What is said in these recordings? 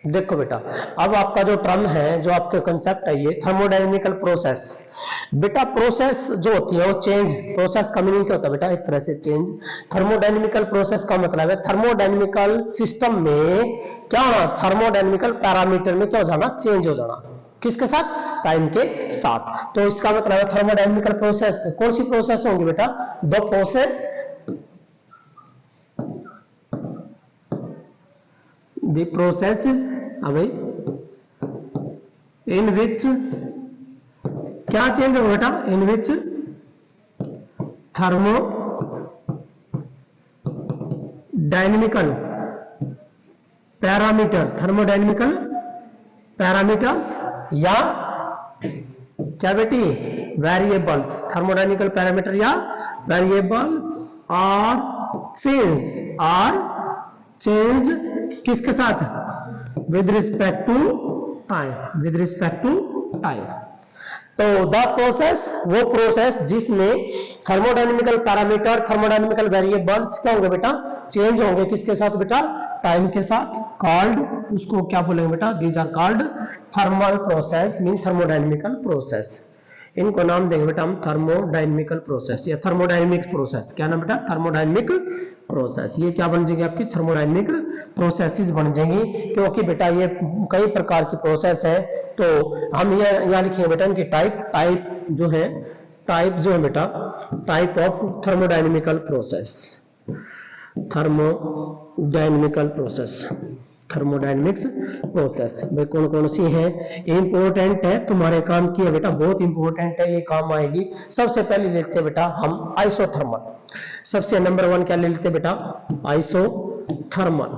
देखो बेटा, अब आपका जो टर्म है, जो आपके कंसेप्ट है ये थर्मोडायनेमिकल प्रोसेस। बेटा प्रोसेस जो होती है वो चेंज, प्रोसेस का मीनिंग क्या होता है बेटा, एक तरह से चेंज। थर्मोडायनेमिकल प्रोसेस का मतलब है थर्मोडायनेमिकल सिस्टम में क्या होना, थर्मोडायनेमिकल पैरामीटर में क्या हो जाना, चेंज हो जाना। किसके साथ, टाइम के साथ। तो इसका मतलब है थर्मोडायनेमिकल प्रोसेस कौन सी प्रोसेस होंगी बेटा, द प्रोसेस, the processes अभी in which क्या चेंज होगा बेटा, in which thermodynamical parameter, thermodynamical parameters या क्या बेटी, वेरिएबल्स, थर्मोडायनेमिकल पैरामीटर या वेरिएबल्स आर चेंज किसके साथ, with respect to time, with respect to time. तो द प्रोसेस, वो प्रोसेस जिसमें थर्मोडायनेमिकल पैरामीटर, थर्मोडायनेमिकल वेरिएबल्स क्या होंगे बेटा, चेंज होंगे किसके साथ बेटा, टाइम के साथ। कॉल्ड, उसको क्या बोलेंगे बेटा, these are called thermal process, mean thermodynamical process. इनको नाम देंगे बेटा हम थर्मोडायनेमिकल प्रोसेस या थर्मोडायनेमिक प्रोसेस। क्या नाम बेटा, थर्मोडायनेमिक प्रोसेस। ये क्या बन जाएगी आपकी, थर्मोडायनेमिक प्रोसेसेस बन जाएंगी, क्योंकि बेटा ये कई प्रकार की प्रोसेस है। तो हम ये यहाँ लिखेंगे बेटा इनकी टाइप जो है, टाइप जो है बेटा, type of thermodynamical process, thermodynamical process, thermodynamics process भाई कौन कौन सी है, इंपॉर्टेंट है तुम्हारे काम की है बेटा, बहुत इंपॉर्टेंट है, ये काम आएगी। सबसे पहले लेते हैं बेटा हम आइसोथर्मल, सबसे नंबर 1 क्या ले लेते हैं बेटा, आइसोथर्मल।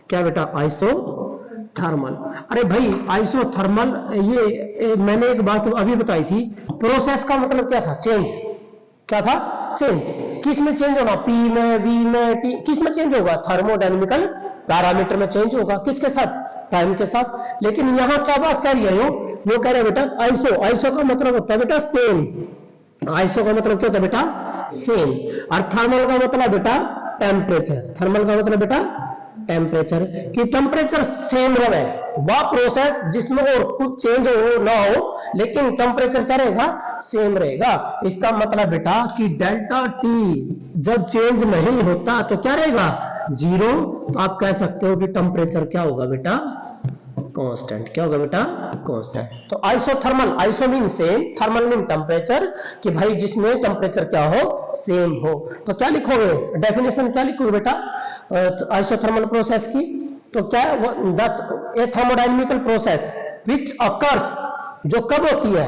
क्या बेटा, आइसोथर्मल। अरे भाई आइसोथर्मल, ये मैंने एक बात अभी बताई थी, प्रोसेस का मतलब क्या था, चेंज। क्या था, चेंज। किस में चेंज होना, पी में, वी में, टी, किस में चेंज होगा, थर्मोडायनेमिकल पैरामीटर में चेंज होगा, किसके साथ, टाइम के साथ। लेकिन यहां क्या बात कर रही है, यो कह रहे बेटा आइसो, आइसो का मतलब होता है बेटा सेम, आइसो का मतलब क्या होता है बेटा, सेम। और थर्मल का मतलब बेटा टेम्परेचर, थर्मल का मतलब बेटा टेम्परेचर, कि टेम्परेचर सेम रहे, वह प्रोसेस जिसमें और कुछ चेंज हो ना हो, लेकिन टेम्परेचर क्या रहेगा, सेम रहेगा। इसका मतलब बेटा कि डेल्टा टी जब चेंज नहीं होता तो क्या रहेगा, 0। तो आप कह सकते हो कि टेम्परेचर क्या होगा बेटा, कांस्टेंट। क्या होगा बेटा, कांस्टेंट। तो isothermal, iso mean same, thermal mean temperature, कि भाई जिसमें टेम्परेचर क्या हो, सेम हो। तो क्या लिखोगे, डेफिनेशन क्या लिखोगे बेटा आइसोथर्मल प्रोसेस की, तो क्या ए थर्मोडायनेमिकल प्रोसेस विच अकर्स, जो कब होती है,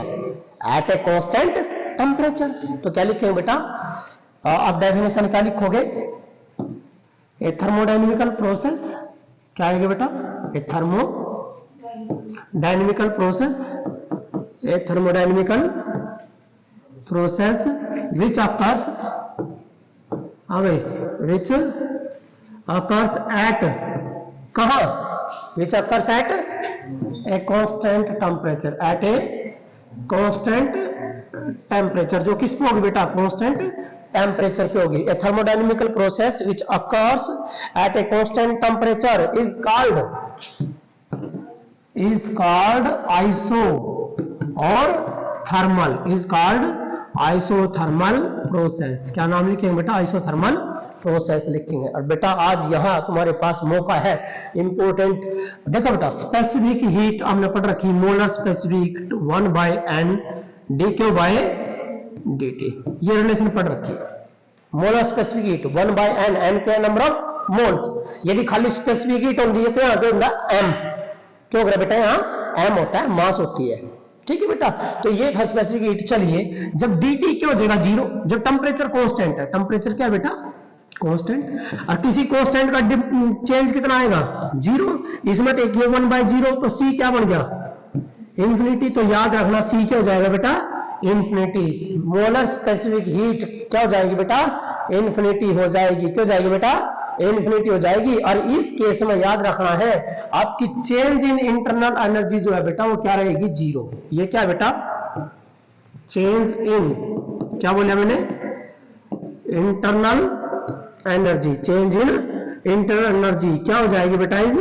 एट ए कांस्टेंट टेम्परेचर। तो क्या लिखेंगे बेटा, आप डेफिनेशन क्या लिखोगे, ए थर्मोडायनेमिकल प्रोसेस, क्या आएगा बेटा, a thermodynamical process, a thermodynamical process which occurs, which occurs at, कहां, which occurs at a constant temperature, at a constant temperature, जो किस पे होगी बेटा, कांस्टेंट टेम्परेचर पे होगी। A thermodynamical process which occurs at a constant temperature is called iso और thermal, is called isothermal process. क्या नाम लिखेंगे बेटा, आइसोथर्मल प्रोसेस लिखेंगे। और बेटा आज यहां तुम्हारे पास मौका है इंपॉर्टेंट, देखो बेटा स्पेसिफिक हीट हमने पढ़ रखी, मोलर स्पेसिफिक 1/n dQ/dt, ये रिलेशन पढ़ रखी है। Molar specific heat 1/n, n के नंबर ऑफ मोल्स। यदि खाली स्पेसिफिक हीट होती है तो यहाँ पे होता है m, क्यों करे बेटा, यहाँ m होता है, मास होती है, ठीक है बेटा। तो ये था स्पेसिफिक हीट। चलिए जब dt क्या हो जाएगा, 0, जब टेम्परेचर कांस्टेंट है, टेम्परेचर क्या है बेटा, कांस्टेंट, और किसी कांस्टेंट का चेंज कितना आएगा, 0। इसमें देखिए 1/0, तो c क्या बन गया, इंफिनिटी। तो याद रखना c क्या हो जाएगा बेटा, इंफिनिटी। मोलर स्पेसिफिक हीट क्या हो जाएगी बेटा, इंफिनिटी हो जाएगी। क्यों जाएगी बेटा, इंफिनिटी हो जाएगी। और इस केस में याद रखना है आपकी चेंज इन इंटरनल एनर्जी जो है बेटा वो क्या रहेगी, 0। ये क्या बेटा, चेंज इन, क्या बोला मैंने, internal energy, change in internal energy क्या हो जाएगी बेटा, is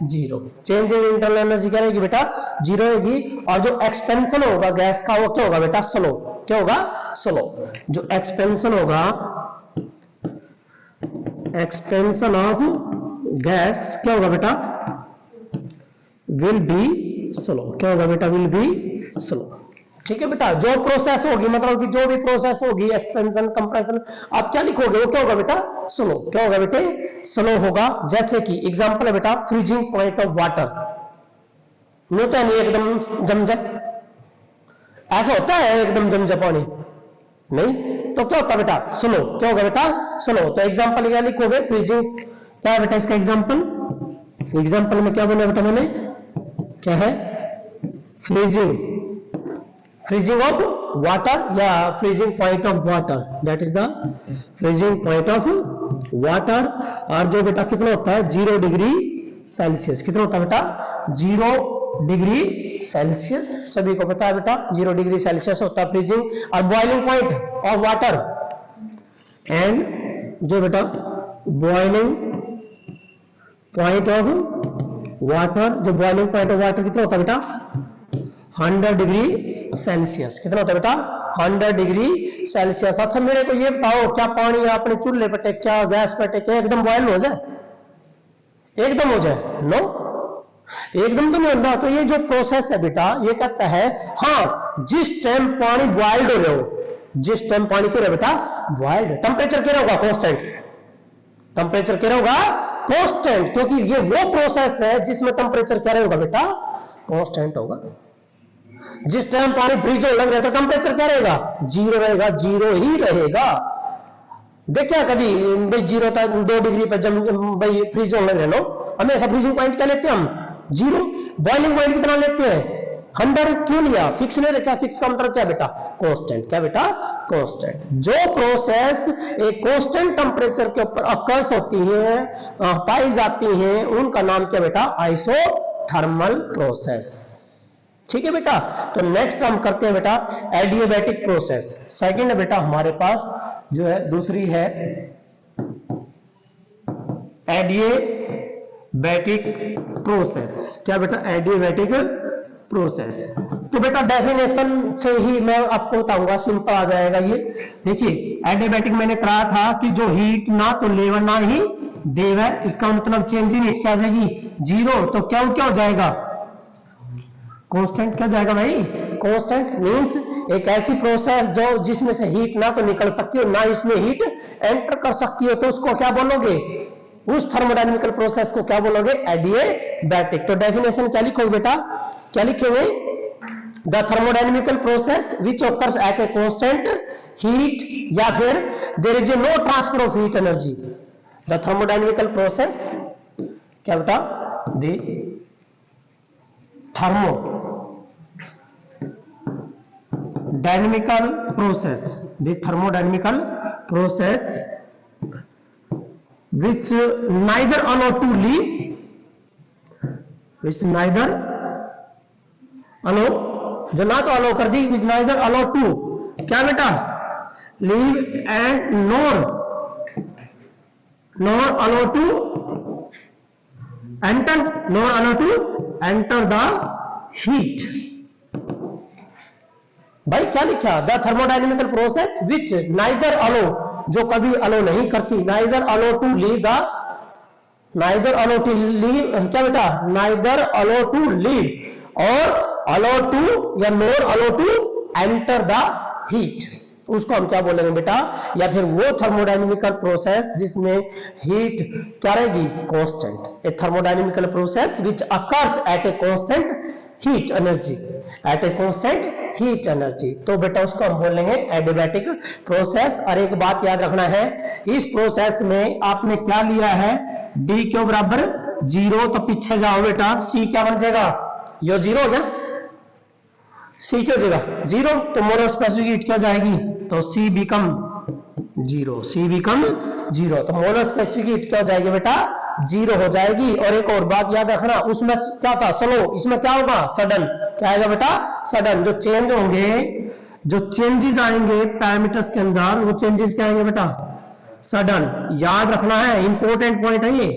zero. Change in internal energy क्या रहेगी बेटा, जीरो रहेगी। और जो एक्सपेंशन होगा गैस का वो क्या होगा बेटा, स्लो। क्या होगा, स्लो। जो एक्सपेंशन होगा, एक्सपेंशन ऑफ गैस क्या होगा बेटा, विल बी स्लो। क्या होगा बेटा, विल बी स्लो। ठीक है बेटा, जो प्रोसेस होगी मतलब कि जो भी प्रोसेस होगी एक्सपेंशन कंप्रेशन, आप क्या लिखोगे, वो क्या होगा बेटा, स्लो। क्या होगा बेटे, स्लो होगा। जैसे कि एग्जांपल है बेटा, फ्रीजिंग पॉइंट ऑफ वाटर। होता नहीं एकदम जमजम, ऐसा होता है एकदम जमजम पानी नहीं, तो क्या होता है बेटा, स्लो। क्या होगा बेटा, स्लो। तो एग्जांपल क्या लिखोगे, फ्रीजिंग। क्या है बेटा इसका एग्जांपल, एग्जांपल में क्या बोला बेटा मैंने, क्या है, फ्रीजिंग, फ्रीजिंग ऑफ वाटर या freezing point of water, that is the freezing point of water. और जो बेटा कितना होता है, 0 डिग्री सेल्सियस। कितना होता है बेटा, 0 डिग्री सेल्सियस। सभी को पता है बेटा 0 डिग्री सेल्सियस होता है फ्रीजिंग। और boiling point of water, and जो बेटा बॉइलिंग पॉइंट ऑफ वाटर, जो बॉइलिंग पॉइंट ऑफ वाटर कितना होता है बेटा, 100 डिग्री सेल्सियस। कितना होता है बेटा, 100 डिग्री सेल्सियस। अच्छा मेरे को ये बताओ, क्या पानी आपने चूल्हे पे टेक, क्या गैस पे टेक, एकदम बॉयल हो जाए, एकदम हो जाए, नो, एकदम तो नहीं होता। तो ये जो प्रोसेस है बेटा, ये कहता है हाँ, जिस टाइम पानी बॉइल्ड हो रहे हो, जिस टाइम पानी क्यों रहे बेटा, बॉइल्ड, टेम्परेचर क्या होगा, कांस्टेंट, टेम्परेचर क्या होगा, कांस्टेंट, क्योंकि ये वो प्रोसेस है जिसमें टेम्परेचर क्या रहेगा बेटा, कांस्टेंट होगा। जिस टाइम पानी फ्रीज होने लग रहा है तो टेम्परेचर क्या रहेगा, 0 रहेगा, 0 ही रहेगा। देखिए कभी भाई 0 तक 2 डिग्री पर जब भाई फ्रीज होने लग रहे हो, हमेशा फ्रीजिंग पॉइंट क्या लेते हैं हम, 0। बॉइलिंग पॉइंट कितना लेते हैं, 100। क्यों लिया, फिक्स नहीं रखा, फिक्स का मतलब क्या बेटा, कांस्टेंट। क्या बेटा, कांस्टेंट। जो प्रोसेस एक कांस्टेंट टेम्परेचर के ऊपर अकर्स होती है, पाई जाती हैं, उनका नाम क्या बेटा, आइसोथर्मल प्रोसेस। ठीक है बेटा। तो नेक्स्ट हम करते हैं बेटा एडियाबैटिक प्रोसेस। सेकंड है बेटा हमारे पास जो है, दूसरी है एडियाबैटिक प्रोसेस। क्या बेटा, एडियाबैटिक प्रोसेस। तो बेटा डेफिनेशन से ही मैं आपको बताऊंगा, सिंपल आ जाएगा ये। देखिए एडियाबैटिक मैंने कहा था कि जो हीट ना तो लेवर ना ही देवर, इसका मतलब चेंज इन हीट क्या आ जाएगी, 0। तो क्या हो जाएगा, कांस्टेंट। क्या जाएगा भाई, कांस्टेंट। मींस एक ऐसी प्रोसेस जो जिसमें से हीट ना तो निकल सकती हो ना इसमें हीट एंटर कर सकती हो, तो उसको क्या बोलोगे, उस थर्मोडायनेमिकल प्रोसेस को क्या बोलोगे, एडियाबैटिक। तो डेफिनेशन क्या लिखोगे बेटा, क्या लिखोगे, the thermodynamical process which occurs at a constant heat, या फिर there is no transfer of heat energy. The thermodynamical process क्या बेटा, the thermodynamical process, the thermodynamical process which neither allow to leave, which neither allow, जो ना तो allow कर दी, which neither allow to क्या बेटा, leave and nor allow to enter, nor allow to enter the heat। भाई क्या लिखा, the thermodynamical process which neither allow, जो कभी अलो नहीं करती, neither allow to leave the, neither allow to leave, क्या बेटा, नाइदर अलो टू लीव और अलो टू या नोर अलो टू एंटर द हीट, उसको हम क्या बोलेंगे बेटा, या फिर वो थर्मोडायनेमिकल प्रोसेस जिसमें हीट क्या रहेगी, constant. A thermodynamical process which occurs at a constant heat energy, at a constant heat energy, तो बेटा उसको हम बोलेंगे एडियाबैटिक प्रोसेस। और एक बात याद रखना है, इस प्रोसेस में आपने क्या लिया है, डी क्यू बराबर 0, तो पीछे जाओ बेटा, सी क्या बन जाएगा, यो 0 हो गया, सी क्या हो जाएगा 0, तो मोलर स्पेसिफिक हीट क्या जाएगी, तो सी बिकम 0, सी बिकम 0, तो मोलर स्पेसिफिक हीट क्या हो जाएगी बेटा, 0 हो जाएगी। और एक और बात याद रखना, उसमें क्या था, स्लो, इसमें क्या होगा, सडन। क्या आएगा बेटा, सडन। जो चेंज होंगे, जो चेंजेस आएंगे पैरामीटर्स के अंदर, वो चेंजेस क्या आएंगे बेटा, सडन। याद रखना है, इंपॉर्टेंट पॉइंट है ये।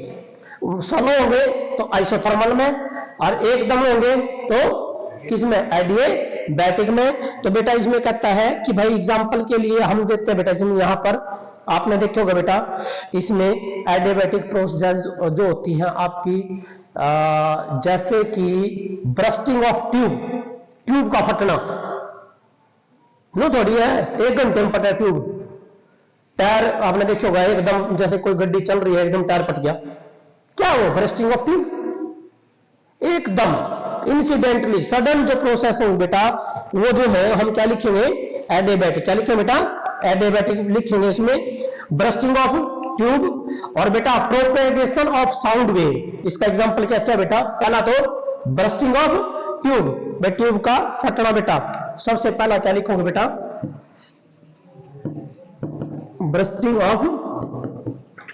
स्लो होंगे तो आइसोथर्मल में, और एकदम होंगे तो किसमें, एडिएबैटिक में। तो बेटा इसमें कहता है कि भाई एग्जांपल के लिए हम देते हैं बेटा, इसमें यहां पर आपने देखे होगा बेटा, इसमें एडिएबैटिक प्रोसेस जो होती है आपकी जैसे कि ब्रस्टिंग ऑफ ट्यूब का फटना, नो थोड़ी है 1 घंटे में फटा ट्यूब। टायर आपने देखे होगा एकदम, जैसे कोई गाड़ी चल रही है एकदम टायर फट गया, क्या वो ब्रस्टिंग ऑफ ट्यूब, एकदम इंसिडेंटली सडन जो प्रोसेस हो बेटा, वो जो है हम क्या लिखेंगे, एडिएबैटिक। क्या लिखेंगे बेटा, एडिएबैटिक लिखेंगे इसमें, ब्रस्टिंग ऑफ ट्यूब। और बेटा प्रोपेगेशन ऑफ साउंड वेव, इसका एग्जांपल क्या क्या बेटा, पहला तो ब्रस्टिंग ऑफ ट्यूब, ट्यूब का फटना बेटा, सबसे पहला क्या लिखोगे बेटा, ब्रस्टिंग ऑफ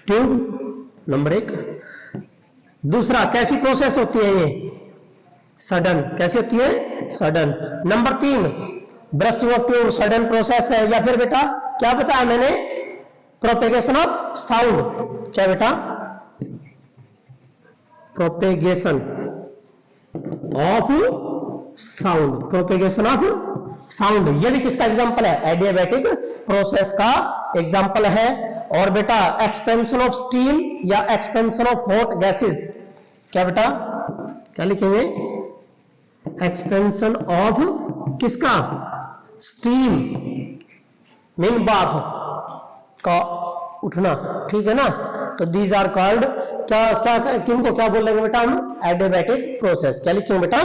ट्यूब नंबर 1। दूसरा कैसी प्रोसेस होती है ये, सडन, कैसे होती है, sudden. Number 3 bursting of tube sudden process है, या फिर बेटा क्या बताया मैंने, प्रोपेगेशन ऑफ साउंड, क्या बेटा, propagation of sound, propagation of sound, ये भी किसका एग्जांपल है, एडिएबैटिक प्रोसेस का एग्जांपल है। और बेटा एक्सपेंशन ऑफ स्टीम या एक्सपेंशन ऑफ हॉट गैसेस, क्या बेटा, क्या लिखेंगे, एक्सपेंशन ऑफ किसका, स्टीम, मीन बाफ का उठना, ठीक है ना। तो दीज आर कॉल्ड, क्या क्या किनको क्या बोलेंगे बेटा हम, एडिएबैटिक प्रोसेस। क्या लिखेंगे बेटा,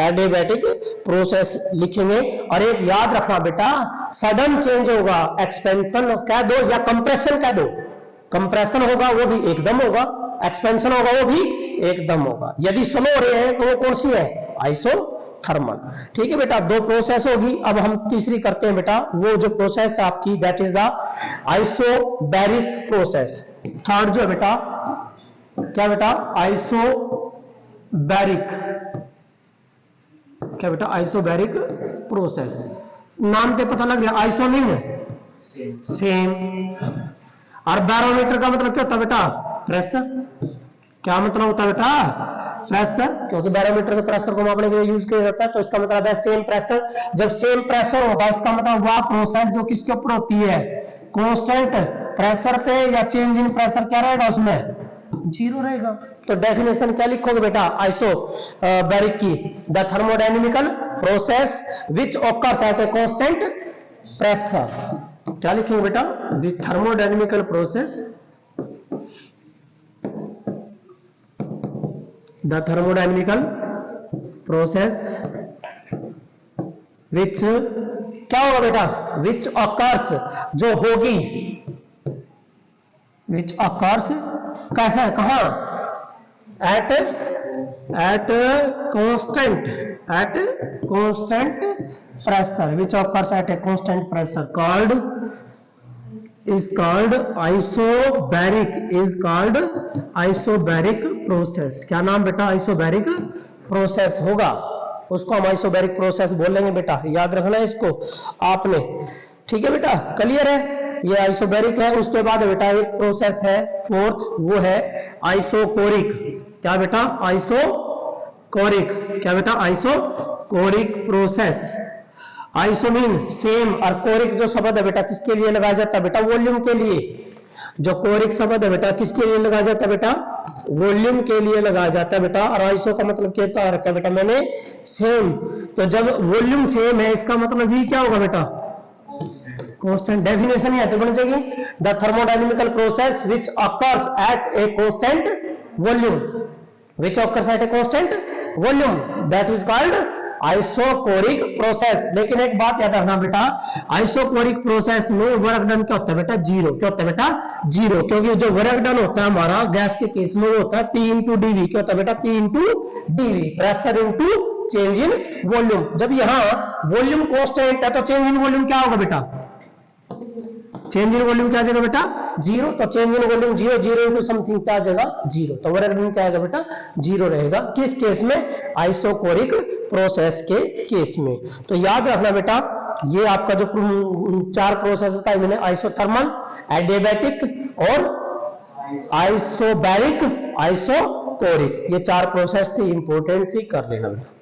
एडिएबैटिक प्रोसेस लिखेंगे। और एक याद रखना बेटा, सडन चेंज होगा, एक्सपेंशन कह दो या कंप्रेशन कह दो, कंप्रेशन होगा वो भी एकदम होगा, एक्सपेंशन होगा वो भी एकदम होगा। यदि स्लो हो रहे हैं तो वो कौन सी है, आइसोथर्मल। ठीक है बेटा, 2 प्रोसेस होगी। अब हम तीसरी करते हैं बेटा, वो जो प्रोसेस है आपकी, that is the isobaric process. Third जो है बेटा, क्या बेटा, आइसोबैरिक, क्या बेटा, आइसोबैरिक प्रोसेस। नाम से पता लग गया, आइसो नहीं है, सेम। और बैरोमीटर का मतलब क्या होता है बेटा, प्रेशर। क्या मतलब होता है बेटा, प्रेशर, क्योंकि बैरोमीटर के प्रेशर को मापने के लिए यूज किया जाता है, तो इसका मतलब है सेम प्रेशर। जब सेम प्रेशर होगा इसका मतलब वह प्रोसेस जो किसके ऊपर होती है, कांस्टेंट प्रेशर पे, या चेंज इन प्रेशर क्या रहेगा उसमें, 0 रहेगा। तो डेफिनेशन क्या लिखोगे बेटा, आइसोबैरिक की, the thermodynamical process which occurs at a constant pressure. क्या लिखेंगे बेटा, the thermodynamical process, the thermodynamical process विच, क्या होगा बेटा, विच ऑकर्स, जो होगी, विच ऑकर्स कैसा है, कहां, at constant pressure, which occurs at a constant pressure, called is called isobaric, is called isobaric process। क्या नाम बेटा, आइसोबैरिक प्रोसेस होगा, उसको हम आइसोबैरिक प्रोसेस बोलेंगे बेटा, याद रखना इसको आपने। ठीक है बेटा, क्लियर है, ये आइसोबैरिक है। उसके बाद बेटा एक प्रोसेस है 4th, वो है आइसोकोरिक। क्या बेटा, आइसोकोरिक, क्या बेटा, आइसोकोरिक प्रोसेस। आइसोमीन सेम, और कोरिक जो शब्द है बेटा किसके लिए लगाया जाता है बेटा, वॉल्यूम के लिए। जो कोरिक शब्द है बेटा किसके लिए लगाया जाता है बेटा, वॉल्यूम के लिए लगाया जाता है बेटा। और आइसो का मतलब क्या होता है बेटा, मैंने सेम। तो जब वॉल्यूम सेम है इसका मतलब भी क्या होगा बेटा, कांस्टेंट। डेफिनेशन ही है तो बन जाएगी, the thermodynamical process which occurs at a constant volume, which occurs at a constant volume, that is called isochoric process. लेकिन एक बात याद रखना बेटा, आइसोकोरिक प्रोसेस में वर्क डन क्या होता है बेटा, 0। क्या होता है बेटा, 0, क्योंकि जो वर्क डन होता है हमारा गैस के केस में वो होता है P इंटू डीवी। क्या होता है बेटा, P into dV, pressure into change in volume. जब यहाँ वॉल्यूम कांस्टेंट है तो चेंज इन वॉल्यूम क्या होगा बेटा, चेंज इन वॉल्यूम क्या आ जाएगा बेटा, 0। तो change in volume 0, 0 into something क्या आ जाएगा, 0। तो वर्क डन क्या आएगा बेटा, 0 रहेगा। किस केस में, आइसोकोरिक प्रोसेस के केस में। तो याद रखना बेटा, ये आपका जो 4 प्रोसेस होता है, मैंने आइसोथर्मल, एडिएबैटिक और आइसोबैरिक, कोरिक। ये चार प्रोसेस थी, इंपॉर्टेंट थी, कर लेना बेटा।